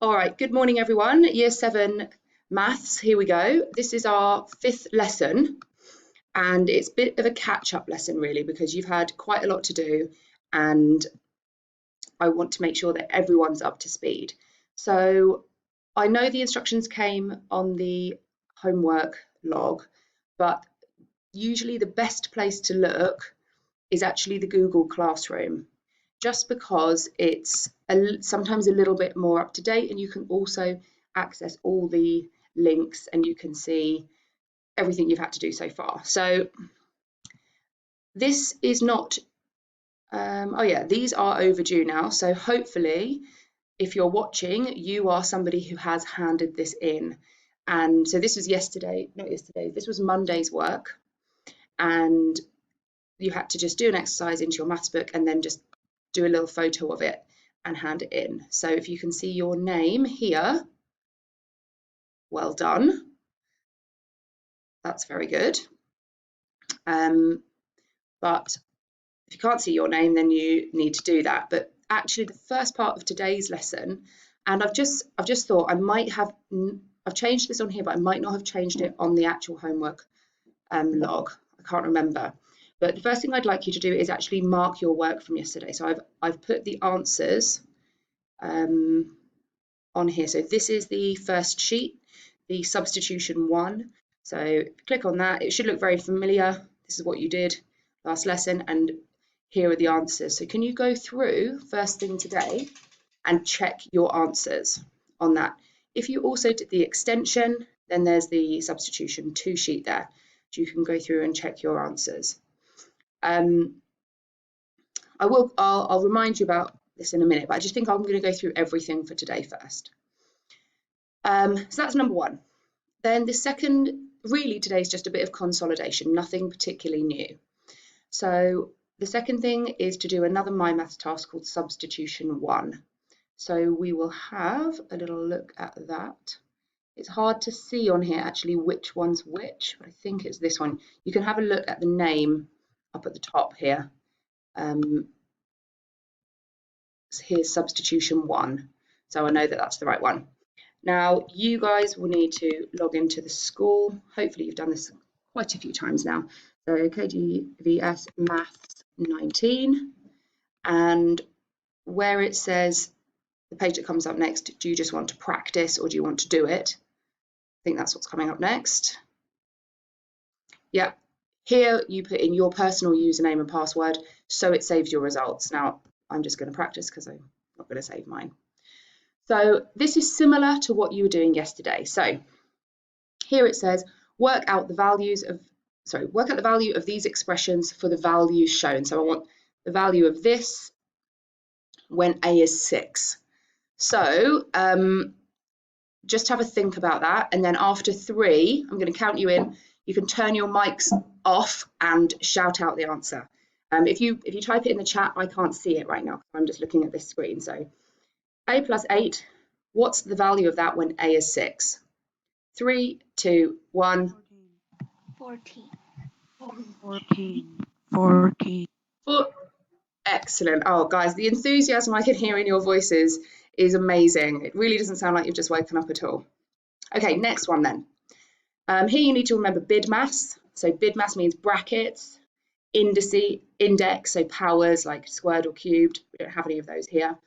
All right, good morning, everyone. Year 7 maths, here we go. This is our 5th lesson, and it's a bit of a catch-up lesson, really, because you've had quite a lot to do, and I want to make sure that everyone's up to speed. So I know the instructions came on the homework log, but usually the best place to look is actually the Google Classroom, just because it's sometimes a little bit more up to date, and you can also access all the links and you can see everything you've had to do so far. So this is not, oh yeah, these are overdue now. So hopefully, if you're watching, you are somebody who has handed this in. And so this was this was Monday's work. And you had to just do an exercise into your maths book and then just do a little photo of it and hand it in. So if you can see your name here, well done. That's very good. But if you can't see your name, then you need to do that. But actually, the first part of today's lesson, and I've just thought I've changed this on here, but I might not have changed it on the actual homework log. I can't remember. But the first thing I'd like you to do is actually mark your work from yesterday. So I've put the answers on here. So this is the first sheet, the substitution 1. So click on that. It should look very familiar. This is what you did last lesson, and here are the answers. So can you go through first thing today and check your answers on that? If you also did the extension, then there's the substitution 2 sheet there. So you can go through and check your answers. I'll remind you about this in a minute, but I just think I'm going to go through everything for today first. So that's number 1. Then the second, really today's just a bit of consolidation, nothing particularly new. So the second thing is to do another My Maths task called substitution 1. So we will have a little look at that. It's hard to see on here actually which one's which, but I think it's this one. You can have a look at the name up at the top here. Here's substitution 1. So I know that that's the right one. Now, you guys will need to log into the school. Hopefully you've done this quite a few times now. So KGVS Maths 19. And where it says, the page that comes up next, do you just want to practice or do you want to do it? I think that's what's coming up next. Yep. Here you put in your personal username and password so it saves your results. Now, I'm just going to practice because I'm not going to save mine. So this is similar to what you were doing yesterday. So here it says, work out the value of these expressions for the values shown. So I want the value of this when A is 6. So just have a think about that. And then after 3, I'm going to count you in. You can turn your mics off and shout out the answer. If you type it in the chat, I can't see it right now. I'm just looking at this screen. So A plus 8, what's the value of that when A is 6? 3, 2, 1. 14. 14. Excellent. Oh, guys, the enthusiasm I can hear in your voices is amazing. It really doesn't sound like you've just woken up at all. Okay, next one then. Here you need to remember BIDMAS. So BIDMAS means brackets, index, so powers like squared or cubed. We don't have any of those here.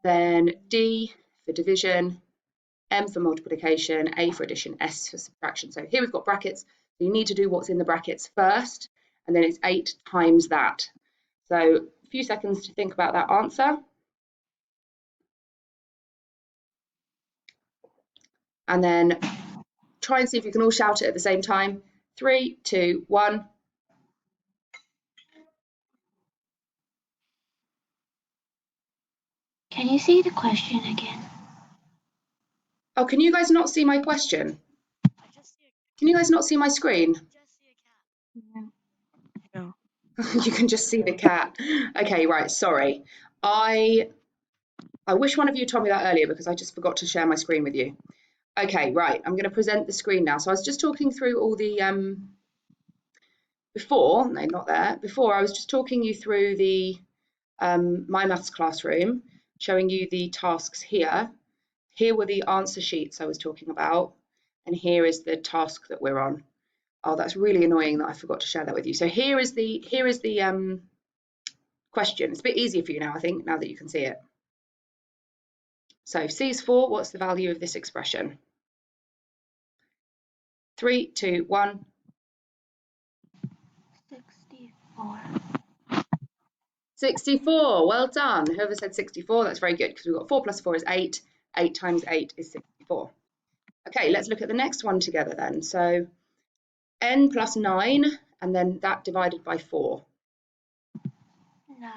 Then D for division, M for multiplication, A for addition, S for subtraction. So here we've got brackets. So you need to do what's in the brackets first, and then it's 8 times that. So a few seconds to think about that answer. And then try and see if you can all shout it at the same time. 3, 2, 1. Can you see the question again? Oh, can you guys not see my question? Can you guys not see my screen? No. You can just see the cat. Okay, right, sorry. I wish one of you told me that earlier because I just forgot to share my screen with you. Okay, right, I'm going to present the screen now. So I was just talking through all the, before I was just talking you through the My Maths classroom, showing you the tasks here. here were the answer sheets I was talking about, and here is the task that we're on. Oh, that's really annoying that I forgot to share that with you. So here is the question. It's a bit easier for you now, I think, now that you can see it. So C is 4, what's the value of this expression? 3, 2, 1. 64. 64, well done. Whoever said 64, that's very good because we've got 4 plus 4 is 8. 8 times 8 is 64. Okay, let's look at the next one together then. So n plus 9, and then that divided by 4. 9.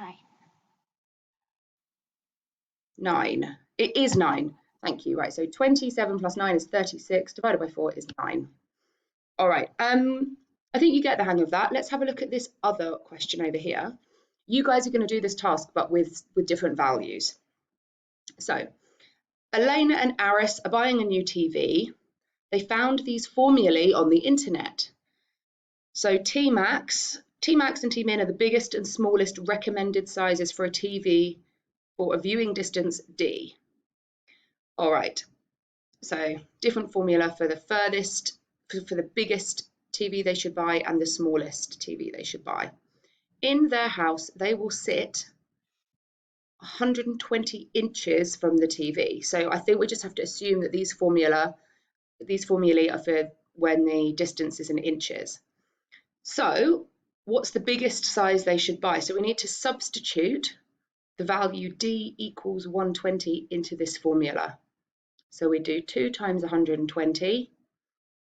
9. It is 9. Thank you. Right, so 27 plus 9 is 36. Divided by 4 is 9. All right. I think you get the hang of that. Let's have a look at this other question over here. You guys are going to do this task, but with different values. So Elena and Aris are buying a new TV. They found these formulae on the internet. So Tmax and Tmin are the biggest and smallest recommended sizes for a TV for a viewing distance D. All right, so different formula for the furthest, for the biggest TV they should buy and the smallest TV they should buy. In their house, they will sit 120 inches from the TV. So I think we just have to assume that these formulae are for when the distance is in inches. So what's the biggest size they should buy? So we need to substitute the value D equals 120 into this formula. So we do 2 times 120,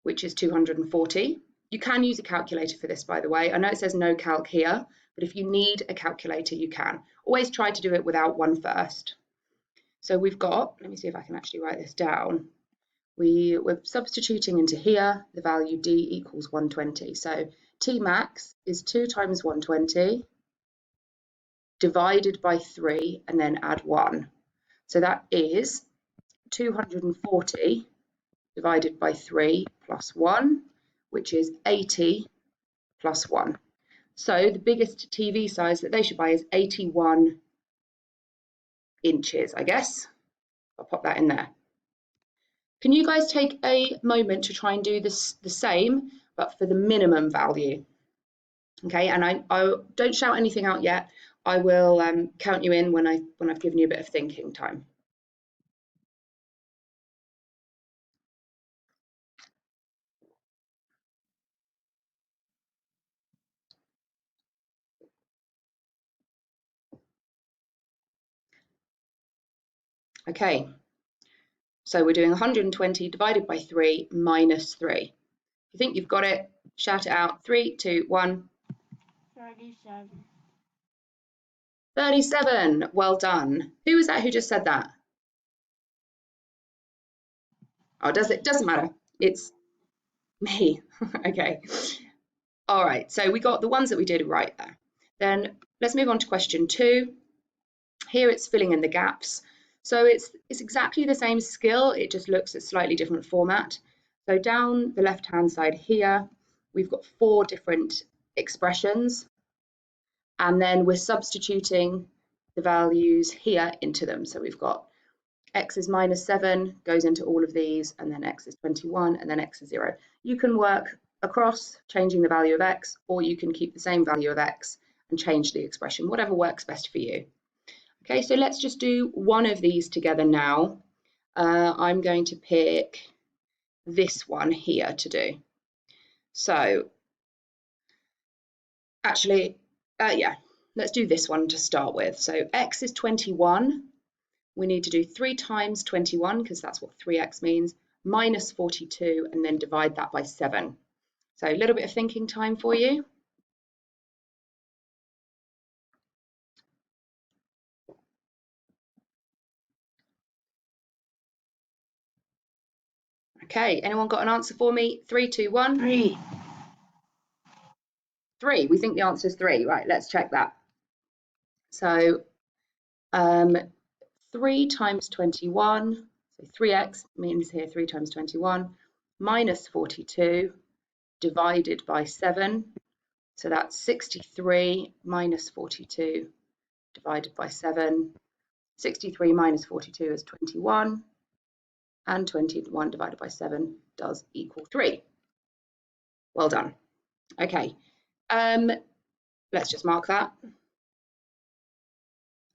which is 240. You can use a calculator for this, by the way. I know it says no calc here, but if you need a calculator, you can. Always try to do it without one first. So we've got, let me see if I can actually write this down. We're substituting into here the value D equals 120. So T max is 2 times 120 divided by 3 and then add 1. So that is 240 divided by 3 plus 1, which is 80 plus 1. So the biggest TV size that they should buy is 81 inches, I guess. I'll pop that in there. Can you guys take a moment to try and do this the same, but for the minimum value? Okay, and I don't shout anything out yet. I will count you in when I've given you a bit of thinking time. Okay, so we're doing 120 divided by 3 minus 3. If you think you've got it, shout it out. 3, 2, 1. 37. 37. Well done. Who was that who just said that? Oh, doesn't matter. It's me. Okay. All right. So we got the ones that we did right there. Then let's move on to question 2. Here it's filling in the gaps. So it's exactly the same skill. It just looks at slightly different format. So down the left-hand side here, we've got 4 different expressions. And then we're substituting the values here into them. So we've got x is minus 7, goes into all of these, and then x is 21, and then x is 0. You can work across, changing the value of x, or you can keep the same value of x and change the expression, whatever works best for you. Okay, so let's just do one of these together now. I'm going to pick this one here to do. So actually, yeah, let's do this one to start with. So x is 21. We need to do 3 times 21, because that's what 3x means, minus 42, and then divide that by 7. So a little bit of thinking time for you. Okay, anyone got an answer for me? 3, 2, 1. 3. 3. We think the answer is 3. Right, let's check that. So 3 times 21, so 3x means here 3 times 21, minus 42 divided by 7. So that's 63 minus 42 divided by 7. 63 minus 42 is 21. and 21 divided by 7 does equal 3. Well done. Okay, let's just mark that.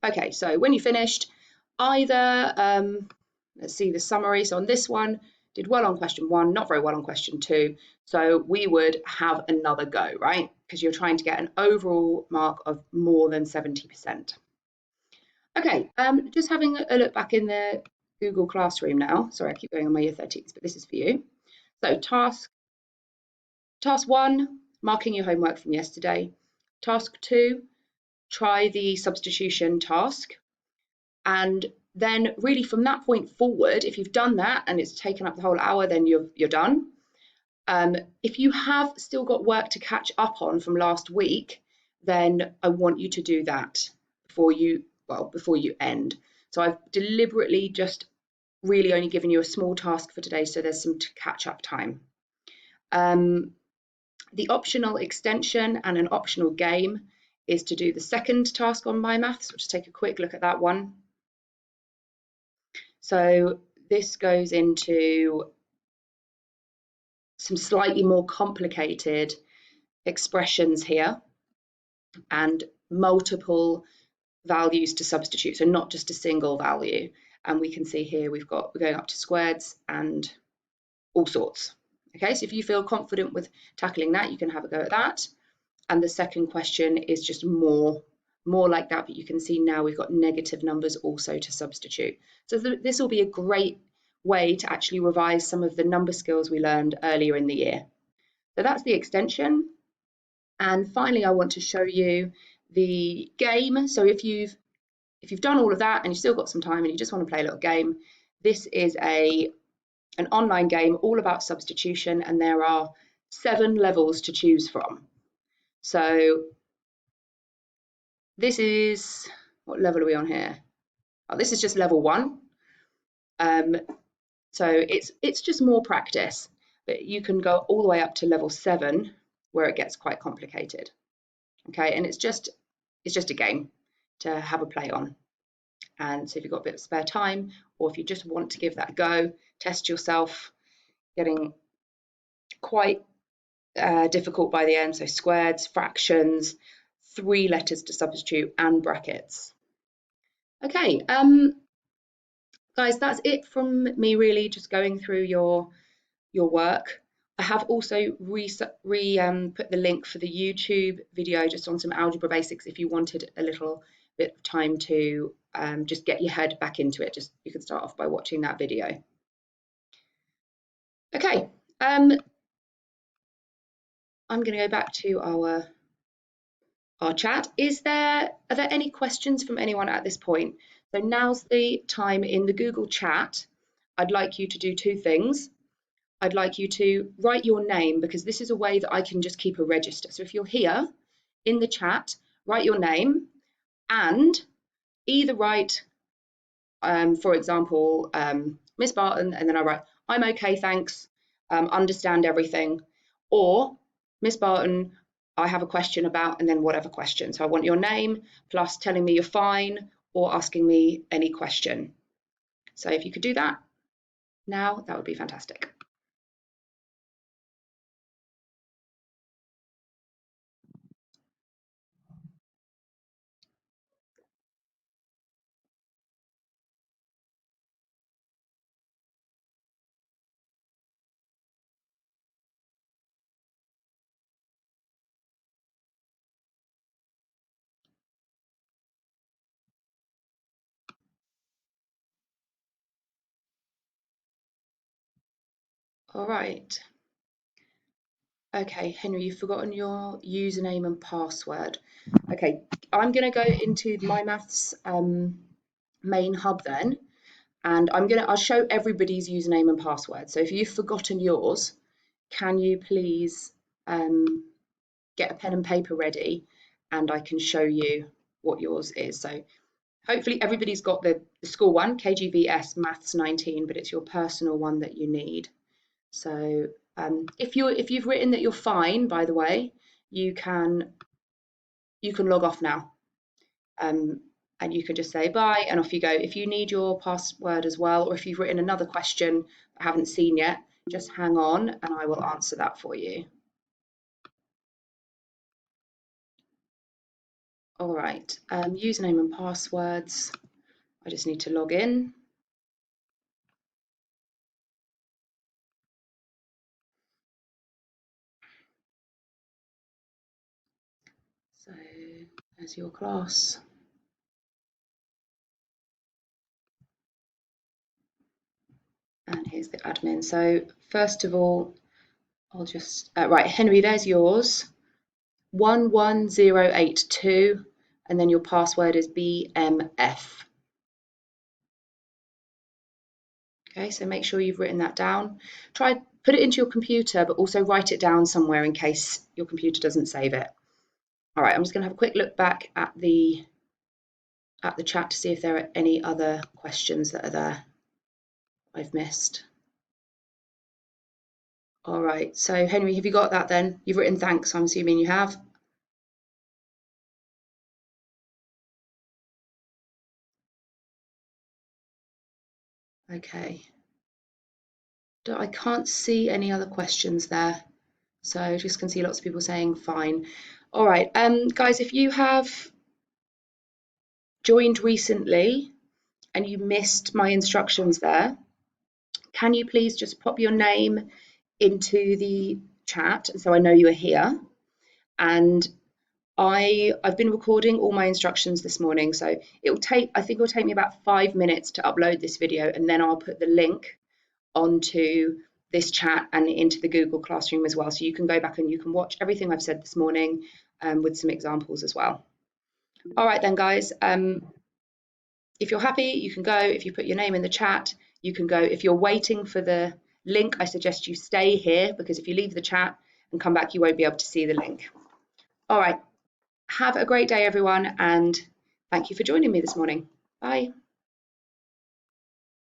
Okay, so when you finished, either, let's see the summary. So on this one, did well on question 1, not very well on question 2. So we would have another go, right? Because you're trying to get an overall mark of more than 70%. Okay, just having a look back in the Google Classroom now. Sorry, I keep going on my year 13s, but this is for you. So task 1, marking your homework from yesterday. Task 2, try the substitution task. And then really from that point forward, if you've done that and it's taken up the whole hour, then you're done. If you have still got work to catch up on from last week, then I want you to do that before you end. So I've deliberately just really only given you a small task for today, so there's some catch up time. The optional extension and an optional game is to do the second task on My Maths. We'll just take a quick look at that one. So this goes into some slightly more complicated expressions here and multiple values to substitute, so not just a single value. And we can see here we're going up to squareds and all sorts. Okay, so if you feel confident with tackling that, you can have a go at that. And the second question is just more like that, but you can see now we've got negative numbers also to substitute. So this will be a great way to actually revise some of the number skills we learned earlier in the year. So that's the extension. And finally, I want to show you the game. So if you've done all of that and you've still got some time and you just want to play a little game, this is an online game all about substitution, and there are 7 levels to choose from. So this is, what level are we on here? Oh, this is just level 1. So it's just more practice, but you can go all the way up to level 7 where it gets quite complicated. Okay, and it's just a game to have a play on. And so if you've got a bit of spare time, or if you just want to give that a go, test yourself, getting quite difficult by the end. So squareds, fractions, 3 letters to substitute, and brackets. Okay, guys, that's it from me really, just going through your work. I have also put the link for the YouTube video just on some algebra basics if you wanted a little bit of time to just get your head back into it. Just you can start off by watching that video. Okay, I'm going to go back to our chat. Are there any questions from anyone at this point? So now's the time in the Google chat. I'd like you to do 2 things. I'd like you to write your name, because this is a way that I can just keep a register. So if you're here in the chat, write your name and either write, for example, Miss Barton, and then I write, I'm okay, thanks, understand everything, or Miss Barton, I have a question about, and then whatever question. So I want your name plus telling me you're fine or asking me any question. So if you could do that now, that would be fantastic. All right. Okay, Henry, you've forgotten your username and password. Okay, I'm going to go into My Maths main hub then, and I'll show everybody's username and password. So if you've forgotten yours, can you please get a pen and paper ready, and I can show you what yours is. So hopefully everybody's got the school one, KGVS Maths 19, but it's your personal one that you need. So if you've written that you're fine, by the way, you can log off now, and and you can just say bye and off you go. If you need your password as well, or if you've written another question I haven't seen yet, just hang on and I will answer that for you. All right, username and passwords. I just need to log in. So there's your class. And here's the admin. So first of all, I'll just, right, Henry, there's yours. 11082, and then your password is BMF. Okay, so make sure you've written that down. Try put it into your computer, but also write it down somewhere in case your computer doesn't save it. All right, I'm just going to have a quick look back at the chat to see if there are any other questions that are there I've missed. All right, so Henry, have you got that then? You've written thanks, I'm assuming you have. Okay. I can't see any other questions there. So I just can see lots of people saying fine. All right, guys, if you have joined recently and you missed my instructions there, can you please just pop your name into the chat so I know you are here? And I've been recording all my instructions this morning, so I think it will take me about 5 minutes to upload this video, and then I'll put the link onto this chat and into the Google Classroom as well, so you can go back and you can watch everything I've said this morning with some examples as well. All right then, guys, if you're happy, you can go. If you put your name in the chat, you can go. If you're waiting for the link, I suggest you stay here, because if you leave the chat and come back, you won't be able to see the link. All right, have a great day, everyone, and thank you for joining me this morning. Bye.